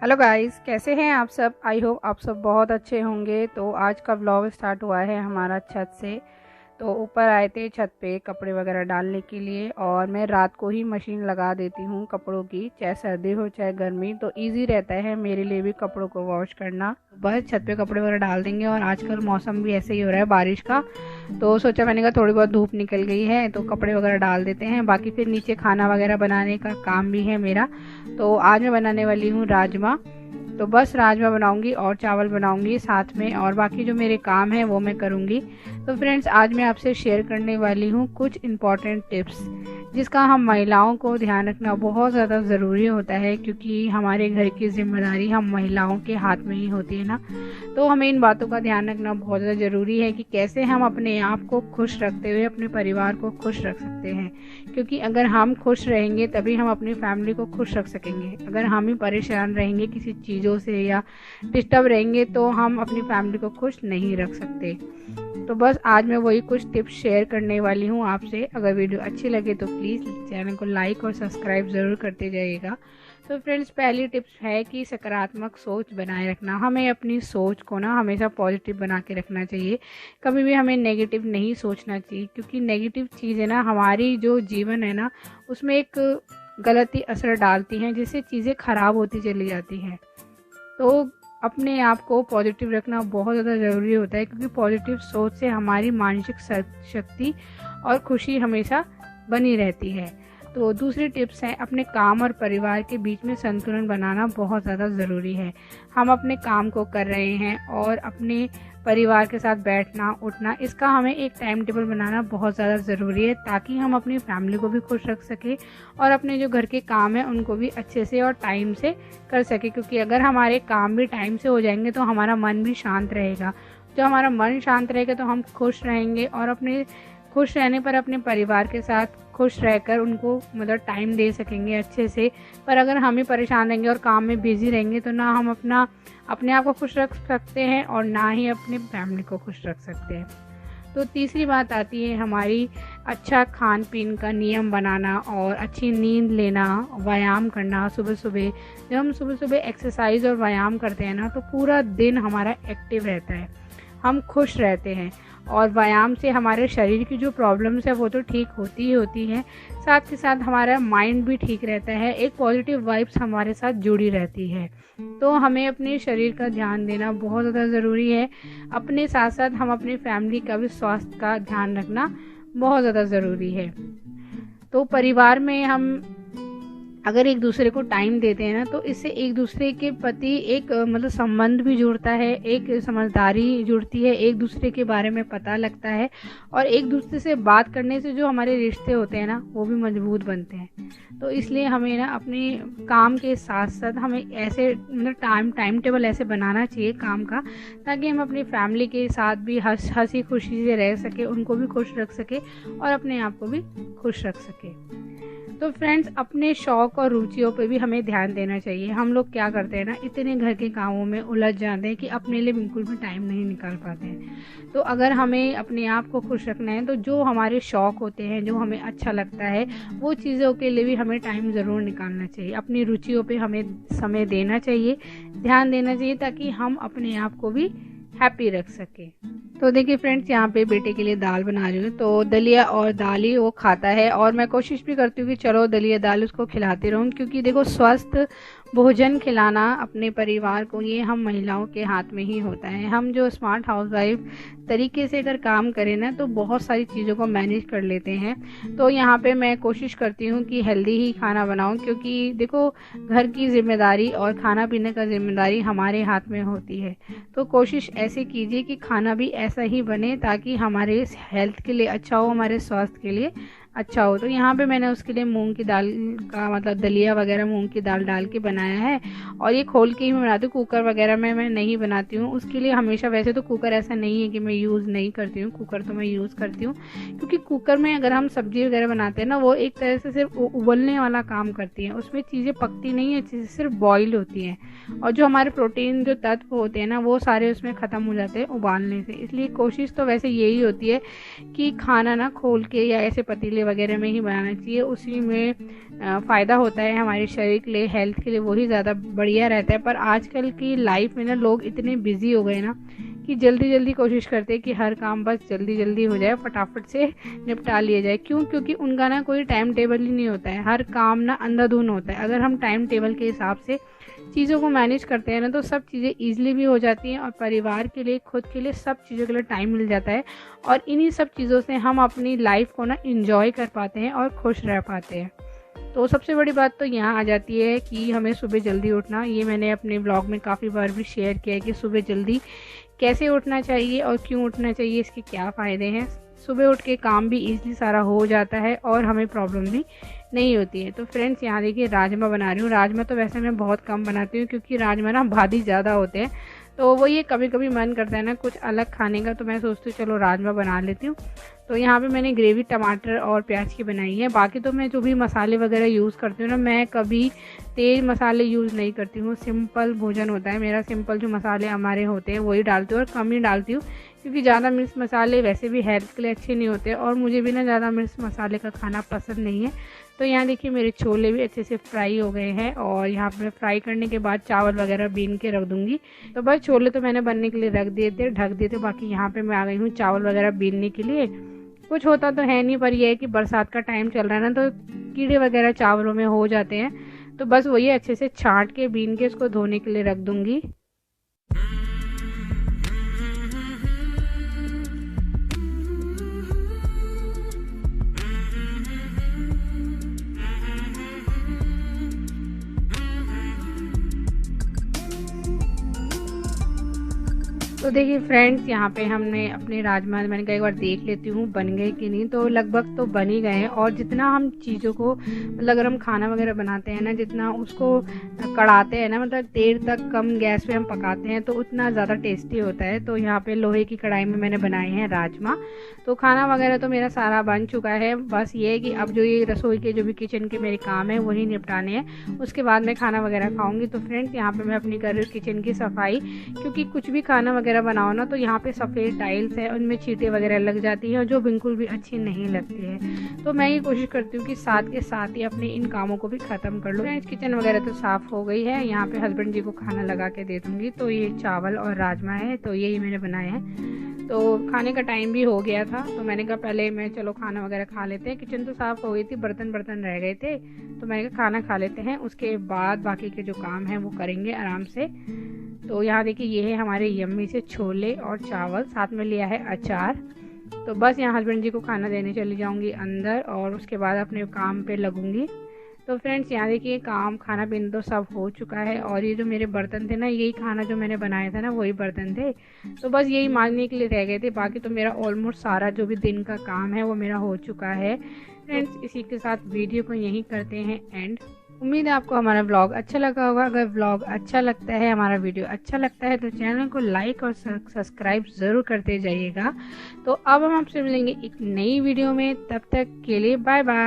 Hello guys, कैसे हैं आप सब। आई होप आप सब बहुत अच्छे होंगे। तो आज का व्लॉग स्टार्ट हुआ है हमारा छत से। तो ऊपर आए थे छत पे कपड़े वगैरह डालने के लिए, और मैं रात को ही मशीन लगा देती हूँ कपड़ों की, चाहे सर्दी हो चाहे गर्मी। तो इजी रहता है मेरे लिए भी कपड़ों को वॉश करना। बस छत पे कपड़े वगैरह डाल देंगे, और आजकल मौसम भी ऐसे ही हो रहा है बारिश का। तो सोचा, मैंने कहा थोड़ी बहुत धूप निकल गई है तो कपड़े वगैरह डाल देते हैं। बाकी फिर नीचे खाना वगैरह बनाने का काम भी है मेरा। तो आज मैं बनाने वाली हूँ राजमा। तो बस राजमा बनाऊंगी और चावल बनाऊंगी साथ में, और बाकी जो मेरे काम है वो मैं करूंगी। तो फ्रेंड्स, आज मैं आपसे शेयर करने वाली हूँ कुछ इम्पॉर्टेंट टिप्स, जिसका हम महिलाओं को ध्यान रखना बहुत ज़्यादा ज़रूरी होता है, क्योंकि हमारे घर की जिम्मेदारी हम महिलाओं के हाथ में ही होती है ना। तो हमें इन बातों का ध्यान रखना बहुत ज़्यादा ज़रूरी है कि कैसे हम अपने आप को खुश रखते हुए अपने परिवार को खुश रख सकते हैं। क्योंकि अगर हम खुश रहेंगे तभी हम अपनी फैमिली को खुश रख सकेंगे। अगर हम ही परेशान रहेंगे किसी चीज़ों से या डिस्टर्ब रहेंगे तो हम अपनी फैमिली को खुश नहीं रख सकते। तो बस आज मैं वही कुछ टिप्स शेयर करने वाली हूँ आपसे। अगर वीडियो अच्छी लगे तो प्लीज़ चैनल को लाइक और सब्सक्राइब ज़रूर करते जाइएगा। तो फ्रेंड्स, पहली टिप्स है कि सकारात्मक सोच बनाए रखना। हमें अपनी सोच को ना हमेशा पॉजिटिव बना के रखना चाहिए। कभी भी हमें नेगेटिव नहीं सोचना चाहिए, क्योंकि नेगेटिव चीज़ें ना हमारी जो जीवन है ना उसमें एक गलत ही असर डालती हैं, जिससे चीज़ें ख़राब होती चली जाती हैं। तो अपने आप को पॉजिटिव रखना बहुत ज़्यादा ज़रूरी होता है, क्योंकि पॉजिटिव सोच से हमारी मानसिक शक्ति और खुशी हमेशा बनी रहती है। तो दूसरी टिप्स है, अपने काम और परिवार के बीच में संतुलन बनाना बहुत ज़्यादा ज़रूरी है। हम अपने काम को कर रहे हैं और अपने परिवार के साथ बैठना उठना, इसका हमें एक टाइम टेबल बनाना बहुत ज़्यादा ज़रूरी है, ताकि हम अपनी फैमिली को भी खुश रख सकें और अपने जो घर के काम हैं उनको भी अच्छे से और टाइम से कर सकें। क्योंकि अगर हमारे काम भी टाइम से हो जाएंगे तो हमारा मन भी शांत रहेगा। जब हमारा मन शांत रहेगा तो हम खुश रहेंगे, और अपने खुश रहने पर अपने परिवार के साथ खुश रहकर उनको मतलब टाइम दे सकेंगे अच्छे से। पर अगर हम ही परेशान रहेंगे और काम में बिजी रहेंगे तो ना हम अपने आप को खुश रख सकते हैं और ना ही अपनी फैमिली को खुश रख सकते हैं। तो तीसरी बात आती है हमारी अच्छा खान पीन का नियम बनाना और अच्छी नींद लेना, व्यायाम करना सुबह सुबह। जब हम सुबह सुबह एक्सरसाइज और व्यायाम करते हैं ना तो पूरा दिन हमारा एक्टिव रहता है, हम खुश रहते हैं। और व्यायाम से हमारे शरीर की जो प्रॉब्लम्स है वो तो ठीक होती ही होती हैं, साथ के साथ हमारा माइंड भी ठीक रहता है, एक पॉजिटिव वाइब्स हमारे साथ जुड़ी रहती है। तो हमें अपने शरीर का ध्यान देना बहुत ज़्यादा ज़रूरी है। अपने साथ साथ हम अपनी फैमिली का भी स्वास्थ्य का ध्यान रखना बहुत ज़्यादा ज़रूरी है। तो परिवार में हम अगर एक दूसरे को टाइम देते हैं ना तो इससे एक दूसरे के प्रति एक मतलब संबंध भी जुड़ता है, एक समझदारी जुड़ती है, एक दूसरे के बारे में पता लगता है, और एक दूसरे से बात करने से जो हमारे रिश्ते होते हैं ना वो भी मजबूत बनते हैं। तो इसलिए हमें ना अपने काम के साथ साथ हमें ऐसे मतलब टाइम टेबल ऐसे बनाना चाहिए काम का, ताकि हम अपनी फैमिली के साथ भी हंसी खुशी से रह सके, उनको भी खुश रख सके और अपने आप को भी खुश रख सके। तो फ्रेंड्स, अपने शौक़ और रुचियों पे भी हमें ध्यान देना चाहिए। हम लोग क्या करते हैं ना, इतने घर के कामों में उलझ जाते हैं कि अपने लिए बिल्कुल भी टाइम नहीं निकाल पाते हैं। तो अगर हमें अपने आप को खुश रखना है तो जो हमारे शौक़ होते हैं, जो हमें अच्छा लगता है, वो चीज़ों के लिए भी हमें टाइम ज़रूर निकालना चाहिए। अपनी रुचियों पे हमें समय देना चाहिए, ध्यान देना चाहिए, ताकि हम अपने आप को भी हैप्पी रख सके। तो देखिए फ्रेंड्स, यहाँ पे बेटे के लिए दाल बना रही हूँ। तो दलिया और दाल ही वो खाता है, और मैं कोशिश भी करती हूँ कि चलो दलिया दाल उसको खिलाती रहूँ, क्योंकि देखो स्वस्थ भोजन खिलाना अपने परिवार को ये हम महिलाओं के हाथ में ही होता है। हम जो स्मार्ट हाउसवाइफ तरीके से अगर काम करें ना तो बहुत सारी चीज़ों को मैनेज कर लेते हैं। तो यहाँ पे मैं कोशिश करती हूँ कि हेल्दी ही खाना बनाऊँ, क्योंकि देखो घर की जिम्मेदारी और खाना पीने का जिम्मेदारी हमारे हाथ में होती है। तो कोशिश ऐसे कीजिए कि खाना भी ऐसा ही बने ताकि हमारे हेल्थ के लिए अच्छा हो, हमारे स्वास्थ्य के लिए अच्छा हो। तो यहाँ पे मैंने उसके लिए मूंग की दाल का मतलब दलिया वगैरह मूंग की दाल डाल के बनाया है, और ये खोल के ही मैं बनाती हूँ। कुकर वगैरह में मैं नहीं बनाती हूँ उसके लिए हमेशा। वैसे तो कुकर ऐसा नहीं है कि मैं यूज़ नहीं करती हूँ, कुकर तो मैं यूज़ करती हूँ, क्योंकि कुकर में अगर हम सब्जी वगैरह बनाते हैं ना वो एक तरह से सिर्फ उबलने वाला काम करती है, उसमें चीज़ें पकती नहीं है, चीज़ें सिर्फ बॉयल होती हैं, और जो हमारे प्रोटीन जो तत्व होते हैं ना वो सारे उसमें ख़त्म हो जाते हैं उबालने से। इसलिए कोशिश तो वैसे यही होती है कि खाना ना खोल के या ऐसे पतीले वगैरह में ही बनाना चाहिए, उसी में फ़ायदा होता है हमारे शरीर के लिए, हेल्थ के लिए वही ज़्यादा बढ़िया रहता है। पर आजकल की लाइफ में ना लोग इतने बिजी हो गए ना कि जल्दी जल्दी कोशिश करते हैं कि हर काम बस जल्दी जल्दी हो जाए, फटाफट से निपटा लिया जाए। क्यों? क्योंकि उनका ना कोई टाइम टेबल ही नहीं होता है, हर काम ना अंधाधुन होता है। अगर हम टाइम टेबल के हिसाब से चीज़ों को मैनेज करते हैं ना तो सब चीज़ें ईजिली भी हो जाती हैं और परिवार के लिए, खुद के लिए, सब चीज़ों के लिए टाइम मिल जाता है। और इन्हीं सब चीज़ों से हम अपनी लाइफ को ना इंजॉय कर पाते हैं और खुश रह पाते हैं। तो सबसे बड़ी बात तो यहाँ आ जाती है कि हमें सुबह जल्दी उठना। ये मैंने अपने ब्लॉग में काफ़ी बार भी शेयर किया है कि सुबह जल्दी कैसे उठना चाहिए और क्यों उठना चाहिए, इसके क्या फ़ायदे हैं। सुबह उठ के काम भी ईज़िली सारा हो जाता है और हमें प्रॉब्लम भी नहीं होती है। तो फ्रेंड्स यहाँ देखिए राजमा बना रही हूँ। राजमा तो वैसे मैं बहुत कम बनाती हूँ क्योंकि राजमा ना भारी ज़्यादा होते हैं, तो वो ये कभी कभी मन करता है ना कुछ अलग खाने का, तो मैं सोचती हूँ चलो राजमा बना लेती हूँ। तो यहाँ पे मैंने ग्रेवी टमाटर और प्याज की बनाई है। बाकी तो मैं जो भी मसाले वगैरह यूज़ करती हूँ ना, मैं कभी तेज मसाले यूज़ नहीं करती हूँ। सिंपल भोजन होता है मेरा, सिंपल जो मसाले हमारे होते हैं वही डालती हूँ और कम ही डालती हूँ क्योंकि ज़्यादा मिर्च मसाले वैसे भी हेल्थ के लिए अच्छे नहीं होते और मुझे भी ना ज़्यादा मिर्च मसाले का खाना पसंद नहीं है। तो यहाँ देखिए मेरे छोले भी अच्छे से फ्राई हो गए हैं और यहाँ पे फ्राई करने के बाद चावल वगैरह बीन के रख दूँगी। तो बस छोले तो मैंने बनने के लिए रख दिए थे, ढक दिए थे। बाकी यहाँ पे मैं आ गई हूँ चावल वगैरह बीनने के लिए। कुछ होता तो है नहीं, पर यह है कि बरसात का टाइम चल रहा है ना, तो कीड़े वगैरह चावलों में हो जाते हैं। तो बस वही अच्छे से छाँट के बीन के इसको धोने के लिए रख दूँगी। तो देखिए फ्रेंड्स यहाँ पे हमने अपने राजमा, मैंने कहा एक बार देख लेती हूँ बन गए कि नहीं, तो लगभग तो बन ही गए हैं। और जितना हम चीज़ों को मतलब अगर हम खाना वगैरह बनाते हैं ना, जितना उसको कढ़ाते हैं ना, मतलब देर तक कम गैस पे हम पकाते हैं तो उतना ज़्यादा टेस्टी होता है। तो यहाँ पे लोहे की कढ़ाई में मैंने बनाए हैं राजमा। तो खाना वगैरह तो मेरा सारा बन चुका है। बस ये है कि अब जो ये रसोई के जो भी किचन के मेरे काम है वही निपटाने हैं, उसके बाद मैं खाना वगैरह खाऊँगी। तो फ्रेंड्स यहाँ पर मैं अपनी कर रही हूँ किचन की सफाई, क्योंकि कुछ भी खाना वगैरह बनाओ ना तो यहाँ पे सफ़ेद टाइल्स है, उनमें चींटे वगैरह लग जाती हैं और जो बिल्कुल भी अच्छी नहीं लगती है। तो मैं ये कोशिश करती हूँ कि साथ के साथ ही अपने इन कामों को भी ख़त्म कर लूँ। किचन वगैरह तो साफ़ हो गई है। यहाँ पे हस्बैंड जी को खाना लगा के दे दूँगी। तो ये चावल और राजमा है, तो यही मैंने बनाए हैं। तो खाने का टाइम भी हो गया था, तो मैंने कहा पहले मैं चलो खाना वगैरह खा लेते हैं। किचन तो साफ़ हो गई थी, बर्तन रह गए थे, तो मैंने कहा खाना खा लेते हैं, उसके बाद बाकी के जो काम हैं वो करेंगे आराम से। तो यहाँ देखिए ये है हमारे यम्मी से छोले और चावल, साथ में लिया है अचार। तो बस यहाँ हस्बैंड जी को खाना देने चली जाऊँगी अंदर और उसके बाद अपने काम पे लगूँगी। तो फ्रेंड्स यहाँ देखिए काम खाना पीना तो सब हो चुका है और ये जो मेरे बर्तन थे ना, यही खाना जो मैंने बनाया था ना वही बर्तन थे, तो बस यही मांजने के लिए रह गए थे। बाकी तो मेरा ऑलमोस्ट सारा जो भी दिन का काम है वो मेरा हो चुका है। फ्रेंड्स इसी के साथ वीडियो को यहीं करते हैं एंड। उम्मीद है आपको हमारा व्लॉग अच्छा लगा होगा। अगर व्लॉग अच्छा लगता है, हमारा वीडियो अच्छा लगता है, तो चैनल को लाइक और सब्सक्राइब ज़रूर करते जाइएगा। तो अब हम आपसे मिलेंगे एक नई वीडियो में, तब तक के लिए बाय बाय।